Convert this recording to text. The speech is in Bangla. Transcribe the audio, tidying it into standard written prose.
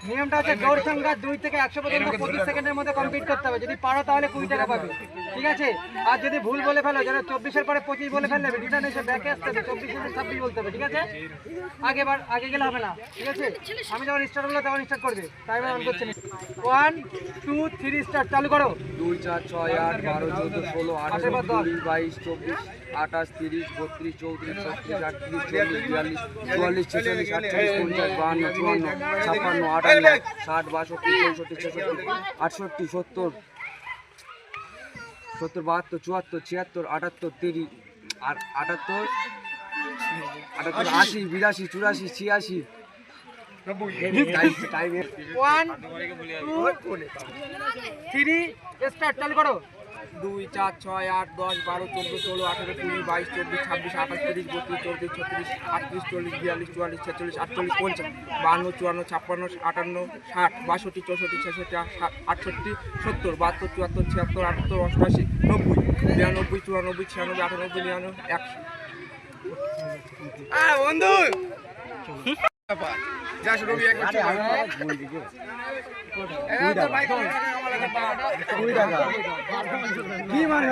নিয়মটা হচ্ছে দৌড় সংখ্যা 2 থেকে 100 পর্যন্ত 25 সেকেন্ডের মধ্যে কমপ্লিট করতে হবে। যদি পারো তাহলে 20 টাকা পাবে, ঠিক আছে? আর যদি ভুল বলে ফেলো, যেন 24 এর পরে 25 বলে ফেললে রিটার্ন এসে ব্যাকে আসতে হবে, 24 থেকে 26 বলতে হবে, ঠিক আছে? আগে গেলে হবে না, ঠিক আছে? আমি যখন স্টার্ট হলো তখন স্টার্ট করবে, টাইমার অন করছি। 1 2 3 স্টার্ট, চালু করো। 2 4 6 8 12 14 16 18 20 22 24 28 30 32 34 36 38 40 42 44 46 48 49 52 54 56 58 60 62 63 64 65 70 72 74 76 78 30 আর 78 80 82 84 86 টাইম 1 2 3 স্টার্ট, চালু করো। 2 4 6 8 10 12 14 16 18 20 22 24 26 28 30 32 34 36 38 40 42 44 46 48 50 52 54 56 58 60 62 64 66 68 70 72 74 76 78 88 90 92 94 96 97 98 99 100 বন্ধু যা শুরু এক কি মানে